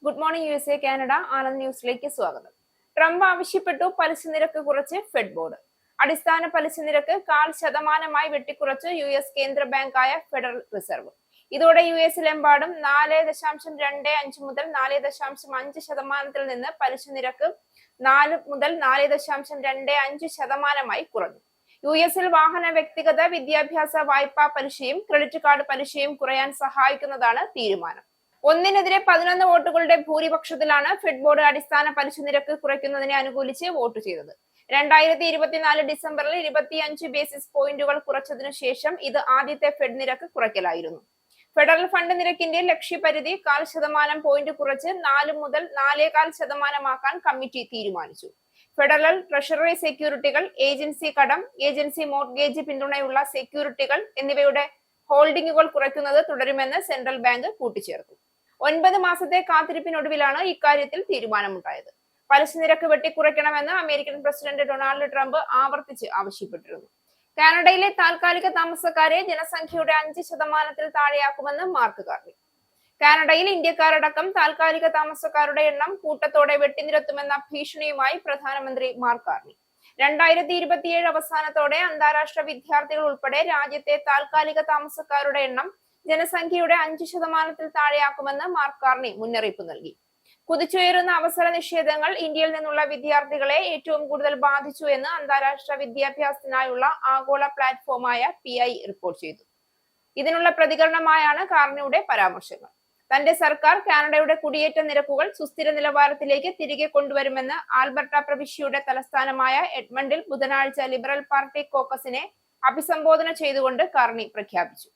Good morning USA Canada Anand ന്യൂസിലേക്ക് സ്വാഗതം. Trump ആവശ്യപ്പെട്ടു പലിശ നിരക്ക് കുറച്ച് ഫെഡ് ബോർഡ്. അടിസ്ഥാന പലിശ നിരക്ക് 0.25% വെട്ടിക്കുറച്ച് US കേന്ദ്ര ബാങ്കായ ഫെഡറൽ റിസർവ്. ഇതോടെ US-ലെമ്പാടും 4.25 മുതൽ 4.5% നിന്ന് പലിശ നിരക്ക് 4 മുതൽ 4.25% കുറഞ്ഞു. US-ൽ വാഹന, വ്യക്തിഗത, വിദ്യാഭ്യാസ വായ്പാ പലിശയും ക്രെഡിറ്റ് കാർഡ് പലിശയും കുറയാൻ സഹായിക്കുന്നതാണ് തീരുമാനം. ഒന്നിനെതിരെ 11 വോട്ടുകളുടെ ഭൂരിപക്ഷത്തിലാണ് ഫെഡ് ബോർഡ് അടിസ്ഥാന പലിശ നിരക്ക് കുറയ്ക്കുന്നതിനെ അനുകൂലിച്ച് വോട്ട് ചെയ്തത്. 2024 ഡിസംബറിൽ 25 ബേസിസ് പോയിന്റുകൾ കുറച്ചതിനു ശേഷം ഇത് ആദ്യത്തെ ഫെഡ് നിരക്ക് കുറയ്ക്കലായിരുന്നു. ഫെഡറൽ ഫണ്ട് നിരക്കിന്റെ ലക്ഷ്യപരിധി 0.5% പോയിന്റ് കുറച്ച് 4 മുതൽ 4.25% കമ്മിറ്റി തീരുമാനിച്ചു. ഫെഡറൽ ട്രഷറി സെക്യൂരിറ്റികൾ, ഏജൻസി കടം, ഏജൻസി മോർഗേജ് പിന്തുണയുള്ള സെക്യൂരിറ്റികൾ എന്നിവയുടെ ഹോൾഡിംഗുകൾ കുറയ്ക്കുന്നത് തുടരുമെന്ന് സെൻട്രൽ ബാങ്ക് കൂട്ടിച്ചേർത്തു. 9 മാസത്തെ കാത്തിരിപ്പിനൊടുവിലാണ് ഇക്കാര്യത്തിൽ തീരുമാനമുണ്ടായത്. പലിശ നിരക്ക് വെട്ടിക്കുറയ്ക്കണമെന്ന് അമേരിക്കൻ പ്രസിഡന്റ് ഡൊണാൾഡ് ട്രംപ് ആവർത്തിച്ച് ആവശ്യപ്പെട്ടിരുന്നു. കാനഡയിലെ താൽക്കാലിക താമസക്കാരെ ജനസംഖ്യയുടെ 5% താഴെയാക്കുമെന്ന് മാർക്ക് കാർണി. കാനഡയിൽ ഇന്ത്യക്കാരടക്കം താൽക്കാലിക താമസക്കാരുടെ എണ്ണം കൂട്ടത്തോടെ വെട്ടിനിരത്തുമെന്ന ഭീഷണിയുമായി പ്രധാനമന്ത്രി മാർക്ക് കാർണി. 2027 അവസാനത്തോടെ അന്താരാഷ്ട്ര വിദ്യാർത്ഥികൾ ഉൾപ്പെടെ രാജ്യത്തെ താൽക്കാലിക താമസക്കാരുടെ എണ്ണം ജനസംഖ്യയുടെ 5% താഴെയാക്കുമെന്ന് മാർക്ക് കാർണി മുന്നറിയിപ്പ് നൽകി. കുതിച്ചുയരുന്ന അവസര നിഷേധങ്ങൾ ഇന്ത്യയിൽ നിന്നുള്ള വിദ്യാർത്ഥികളെ ഏറ്റവും കൂടുതൽ ബാധിച്ചു എന്ന് അന്താരാഷ്ട്ര വിദ്യാഭ്യാസത്തിനായുള്ള ആഗോള പ്ലാറ്റ്ഫോമായ PI റിപ്പോർട്ട് ചെയ്തു. ഇതിനുള്ള പ്രതികരണമായാണ് കാർണിയുടെ പരാമർശങ്ങൾ. തന്റെ സർക്കാർ കാനഡയുടെ കുടിയേറ്റ നിരക്കുകൾ സുസ്ഥിര നിലവാരത്തിലേക്ക് തിരികെ കൊണ്ടുവരുമെന്ന് ആൽബർട്ട പ്രവിശ്യയുടെ തലസ്ഥാനമായ എഡ്മണ്ടിൽ ബുധനാഴ്ച ലിബറൽ പാർട്ടി കോക്കസിനെ അഭിസംബോധന ചെയ്തുകൊണ്ട് കാർണി പ്രഖ്യാപിച്ചു.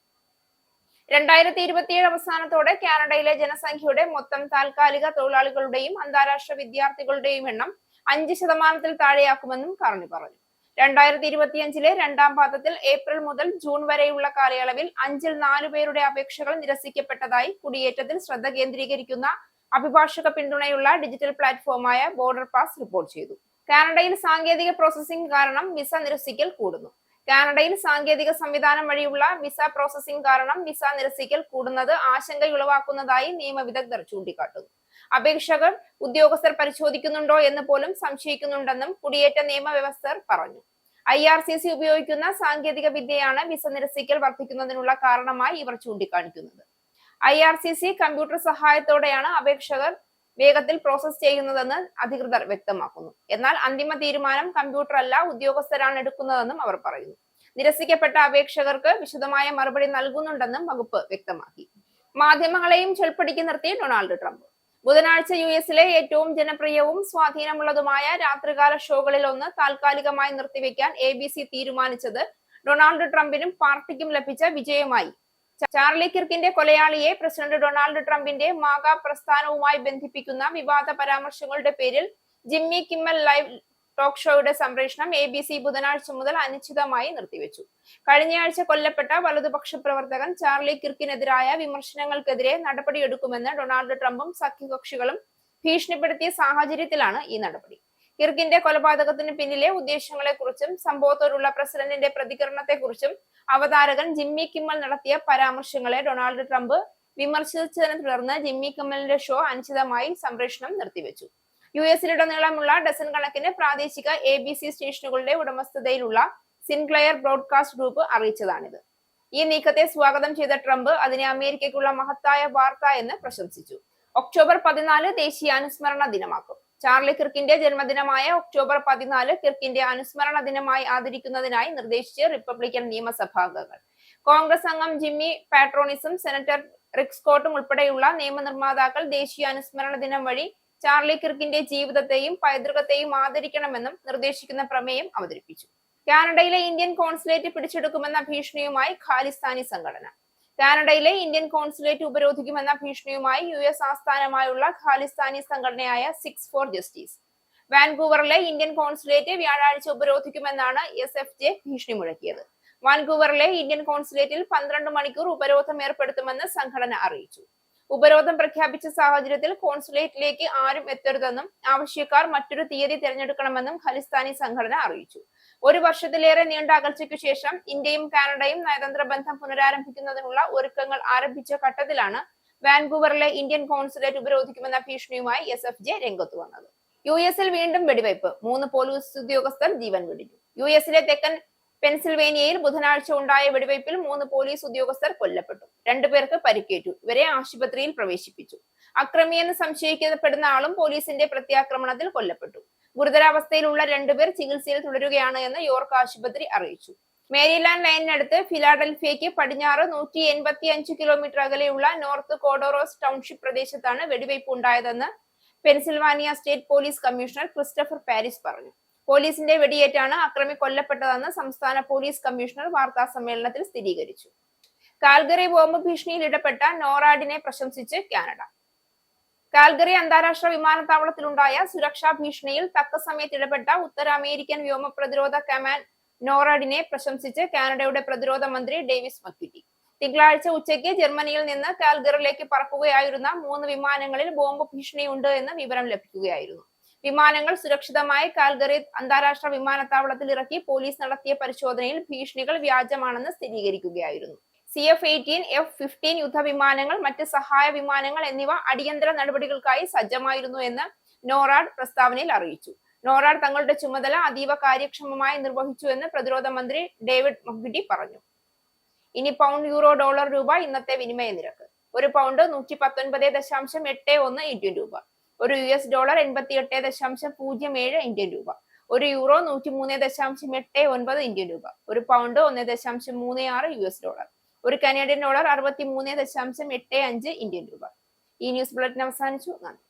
2027 അവസാനത്തോടെ കാനഡയിലെ ജനസംഖ്യയുടെ മൊത്തം താൽക്കാലിക തൊഴിലാളികളുടെയും അന്താരാഷ്ട്ര വിദ്യാർത്ഥികളുടെയും എണ്ണം 5% താഴെയാക്കുമെന്നും കാർണി പറഞ്ഞു. 2025 രണ്ടാം പാദത്തിൽ ഏപ്രിൽ മുതൽ ജൂൺ വരെയുള്ള കാലയളവിൽ 5-ൽ 4 പേരുടെ അപേക്ഷകൾ നിരസിക്കപ്പെട്ടതായി കുടിയേറ്റത്തിൽ ശ്രദ്ധ കേന്ദ്രീകരിക്കുന്ന അഭിഭാഷക പിന്തുണയുള്ള ഡിജിറ്റൽ പ്ലാറ്റ്ഫോമായ ബോർഡർ പാസ് റിപ്പോർട്ട് ചെയ്തു. കാനഡയിൽ സാങ്കേതിക പ്രോസസിംഗ് കാരണം വിസ നിരസിക്കൽ കൂടുന്നു. കാനഡയിൽ സാങ്കേതിക സംവിധാനം വഴിയുള്ള വിസ പ്രോസസിംഗ് കാരണം വിസ നിരസിക്കൽ കൂടുന്നത് ആശങ്കയുളവാക്കുന്നതായി നിയമവിദഗ്ധർ ചൂണ്ടിക്കാട്ടുന്നു. അപേക്ഷകർ ഉദ്യോഗസ്ഥർ പരിശോധിക്കുന്നുണ്ടോ എന്ന് പോലും സംശയിക്കുന്നുണ്ടെന്നും കുടിയേറ്റ നിയമവ്യവസ്ഥർ പറഞ്ഞു. IRCC ഉപയോഗിക്കുന്ന സാങ്കേതിക വിദ്യയാണ് വിസ നിരസിക്കൽ വർദ്ധിക്കുന്നതിനുള്ള കാരണമായി ഇവർ ചൂണ്ടിക്കാണിക്കുന്നത്. IRCC കമ്പ്യൂട്ടർ സഹായത്തോടെയാണ് അപേക്ഷകർ വേഗത്തിൽ പ്രോസസ് ചെയ്യുന്നതെന്ന് അധികൃതർ വ്യക്തമാക്കുന്നു. എന്നാൽ അന്തിമ തീരുമാനം കമ്പ്യൂട്ടർ അല്ല, ഉദ്യോഗസ്ഥരാണ് എടുക്കുന്നതെന്നും അവർ പറയുന്നു. നിരസിക്കപ്പെട്ട അപേക്ഷകർക്ക് വിശദമായ മറുപടി നൽകുന്നുണ്ടെന്നും വകുപ്പ് വ്യക്തമാക്കി. മാധ്യമങ്ങളെയും ചൊൽപ്പടിക്ക് നിർത്തി ഡൊണാൾഡ് ട്രംപ്. ബുധനാഴ്ച US-ലെ ഏറ്റവും ജനപ്രിയവും സ്വാധീനമുള്ളതുമായ രാത്രികാല ഷോകളിൽ ഒന്ന് താൽക്കാലികമായി നിർത്തിവെക്കാൻ ABC തീരുമാനിച്ചത് ഡൊണാൾഡ് ട്രംപിനും പാർട്ടിക്കും ലഭിച്ച വിജയമായി. ചാർലി കിർക്കിന്റെ കൊലയാളിയെ പ്രസിഡന്റ് ഡൊണാൾഡ് ട്രംപിന്റെ മാഗ പ്രസ്ഥാനവുമായി ബന്ധിപ്പിക്കുന്ന വിവാദ പരാമർശങ്ങളുടെ പേരിൽ ജിമ്മി കിമ്മൽ ലൈവ് ടോക്ക് ഷോയുടെ സംപ്രേഷണം ABC ബുധനാഴ്ച മുതൽ അനിശ്ചിതമായി നിർത്തിവെച്ചു. കഴിഞ്ഞയാഴ്ച കൊല്ലപ്പെട്ട വലതുപക്ഷ പ്രവർത്തകൻ ചാർലി കിർക്കിനെതിരായ വിമർശനങ്ങൾക്കെതിരെ നടപടിയെടുക്കുമെന്ന് ഡൊണാൾഡ് ട്രംപും സഖ്യകക്ഷികളും ഭീഷണിപ്പെടുത്തിയ സാഹചര്യത്തിലാണ് ഈ നടപടി. കിർക്കിന്റെ കൊലപാതകത്തിന് പിന്നിലെ ഉദ്ദേശങ്ങളെക്കുറിച്ചും സംഭവത്തോടുള്ള പ്രസിഡന്റിന്റെ പ്രതികരണത്തെക്കുറിച്ചും അവതാരകൻ ജിമ്മി കിമ്മൽ നടത്തിയ പരാമർശങ്ങളെ ഡൊണാൾഡ് ട്രംപ് വിമർശിച്ചതിനെ തുടർന്ന് ജിമ്മി കിമ്മലിന്റെ ഷോ അനിശ്ചിതമായി സംപ്രേഷണം നിർത്തിവെച്ചു. US-ലുടനീളമുള്ള ഡസൻ കണക്കിന് പ്രാദേശിക ABC സ്റ്റേഷനുകളുടെ ഉടമസ്ഥതയിലുള്ള സിൻക്ലെയർ ബ്രോഡ്കാസ്റ്റ് ഗ്രൂപ്പ് അറിയിച്ചതാണിത്. ഈ നീക്കത്തെ സ്വാഗതം ചെയ്ത ട്രംപ് അതിനെ അമേരിക്കയ്ക്കുള്ള മഹത്തായ വാർത്ത എന്ന് പ്രശംസിച്ചു. ഒക്ടോബർ 14 ദേശീയ അനുസ്മരണ ദിനമാക്കും. ചാർലി കിർക്കിന്റെ ജന്മദിനമായ ഒക്ടോബർ 14 കിർക്കിന്റെ അനുസ്മരണ ദിനമായി ആദരിക്കുന്നതിനായി നിർദ്ദേശിച്ച് റിപ്പബ്ലിക്കൻ നിയമസഭാംഗങ്ങൾ. കോൺഗ്രസ് അംഗം ജിമ്മി പാട്രോണിസും സെനറ്റർ റിക് സ്കോട്ടും ഉൾപ്പെടെയുള്ള നിയമനിർമ്മാതാക്കൾ ദേശീയ അനുസ്മരണ ദിനം വഴി ചാർലി കിർക്കിന്റെ ജീവിതത്തെയും പൈതൃകത്തെയും ആദരിക്കണമെന്നും നിർദ്ദേശിക്കുന്ന പ്രമേയം അവതരിപ്പിച്ചു. കാനഡയിലെ ഇന്ത്യൻ കോൺസുലേറ്റ് പിടിച്ചെടുക്കുമെന്ന ഭീഷണിയുമായി ഖാലിസ്ഥാനി സംഘടന. കാനഡയിലെ ഇന്ത്യൻ കോൺസുലേറ്റ് ഉപരോധിക്കുമെന്ന ഭീഷണിയുമായി US ആസ്ഥാനമായുള്ള ഖാലിസ്ഥാനി സംഘടനയായ 6 for Justice വാൻകൂവറിലെ ഇന്ത്യൻ കോൺസുലേറ്റ് വ്യാഴാഴ്ച ഉപരോധിക്കുമെന്നാണ് SFJ ഭീഷണി മുഴക്കിയത്. വാൻകൂവറിലെ ഇന്ത്യൻ കോൺസുലേറ്റിൽ 12 മണിക്കൂർ ഉപരോധം ഏർപ്പെടുത്തുമെന്ന് സംഘടന അറിയിച്ചു. ഉപരോധം പ്രഖ്യാപിച്ച സാഹചര്യത്തിൽ കോൺസുലേറ്റിലേക്ക് ആരും എത്തരുതെന്നും ആവശ്യക്കാർ മറ്റൊരു തീയതി തിരഞ്ഞെടുക്കണമെന്നും ഖലിസ്ഥാനി സംഘടന അറിയിച്ചു. 1 വർഷത്തിലേറെ നീണ്ട അകൽച്ചയ്ക്കു ശേഷം ഇന്ത്യയും കാനഡയും നയതന്ത്ര ബന്ധം പുനരാരംഭിക്കുന്നതിനുള്ള ഒരുക്കങ്ങൾ ആരംഭിച്ച ഘട്ടത്തിലാണ് വാൻകൂവറിലെ ഇന്ത്യൻ കോൺസുലേറ്റ് ഉപരോധിക്കുമെന്ന ഭീഷണിയുമായി SFJ രംഗത്ത് വന്നത്. US-ൽ വീണ്ടും വെടിവയ്പ്, 3 പോലീസ് ഉദ്യോഗസ്ഥർ ജീവൻ വെടിഞ്ഞു. US-ലെ തെക്കൻ പെൻസിൽവേനിയയിൽ ബുധനാഴ്ച ഉണ്ടായ വെടിവയ്പിൽ 3 പോലീസ് ഉദ്യോഗസ്ഥർ കൊല്ലപ്പെട്ടു. 2 പേർക്ക് പരിക്കേറ്റു. ഇവരെ ആശുപത്രിയിൽ പ്രവേശിപ്പിച്ചു. അക്രമിയെന്ന് സംശയിക്കപ്പെടുന്ന ആളും പോലീസിന്റെ പ്രത്യാക്രമണത്തിൽ കൊല്ലപ്പെട്ടു. ഗുരുതരാവസ്ഥയിലുള്ള 2 പേർ ചികിത്സയിൽ തുടരുകയാണ് എന്ന് യോർക്ക് ആശുപത്രി അറിയിച്ചു. മേരിലാൻഡ് ലൈനിനടുത്ത് ഫിലാഡൽഫിയയ്ക്ക് പടിഞ്ഞാറ് 185 കിലോമീറ്റർ അകലെയുള്ള നോർത്ത് കോഡോറോസ് ടൗൺഷിപ്പ് പ്രദേശത്താണ് വെടിവയ്പ് ഉണ്ടായതെന്ന് Pennsylvania state police commissioner Christopher Paris പറഞ്ഞു. പോലീസിന്റെ വെടിയേറ്റാണ് അക്രമി കൊല്ലപ്പെട്ടതെന്ന് സംസ്ഥാന പോലീസ് കമ്മീഷണർ വാർത്താ സമ്മേളനത്തിൽ സ്ഥിരീകരിച്ചു. കാൽഗറി ബോംബ് ഭീഷണിയിൽ ഇടപെട്ട നോറാഡിനെ പ്രശംസിച്ച് കാനഡ. കാൽഗറി അന്താരാഷ്ട്ര വിമാനത്താവളത്തിലുണ്ടായ സുരക്ഷാ ഭീഷണിയിൽ തക്ക സമയത്ത് ഇടപെട്ട ഉത്തര അമേരിക്കൻ വ്യോമ പ്രതിരോധ കമാൻഡ് നോറാഡിനെ പ്രശംസിച്ച് കാനഡയുടെ പ്രതിരോധ മന്ത്രി ഡേവിസ് മക്വിറ്റി. തിങ്കളാഴ്ച ഉച്ചയ്ക്ക് ജർമ്മനിയിൽ നിന്ന് കാൽഗറിലേക്ക് പറക്കുകയായിരുന്ന 3 വിമാനങ്ങളിൽ ബോംബ് ഭീഷണിയുണ്ട് എന്ന് വിവരം ലഭിക്കുകയായിരുന്നു. വിമാനങ്ങൾ സുരക്ഷിതമായി കാൽഗറി അന്താരാഷ്ട്ര വിമാനത്താവളത്തിൽ ഇറക്കി പോലീസ് നടത്തിയ പരിശോധനയിൽ ഭീഷണികൾ വ്യാജമാണെന്ന് സ്ഥിരീകരിക്കുകയായിരുന്നു. CF-18, F-15 യുദ്ധവിമാനങ്ങൾ, മറ്റ് സഹായ വിമാനങ്ങൾ എന്നിവ അടിയന്തര നടപടികൾക്കായി സജ്ജമായിരുന്നു എന്ന് നോറാഡ് പ്രസ്താവനയിൽ അറിയിച്ചു. നോറാഡ് തങ്ങളുടെ ചുമതല അതീവ കാര്യക്ഷമമായി നിർവഹിച്ചു എന്ന് പ്രതിരോധ മന്ത്രി ഡേവിഡ് മക്വിറ്റി പറഞ്ഞു. ഇനി പൗണ്ട്, യൂറോ, ഡോളർ, രൂപ ഇന്നത്തെ വിനിമയ നിരക്ക്. ഒരു പൗണ്ട് 119.81 ഇന്ത്യൻ രൂപ. ഒരു US ഡോളർ 88.07 ഇന്ത്യൻ രൂപ. ഒരു യൂറോ 103.89 ഇന്ത്യൻ രൂപ. ഒരു പൗണ്ട് 1.36 US ഡോളർ. ഒരു കനേഡിയൻ ഡോളർ 63.85 ഇന്ത്യൻ രൂപ. ഈ ന്യൂസ് ബുള്ളറ്റിൻ അവസാനിച്ചു. നന്ദി.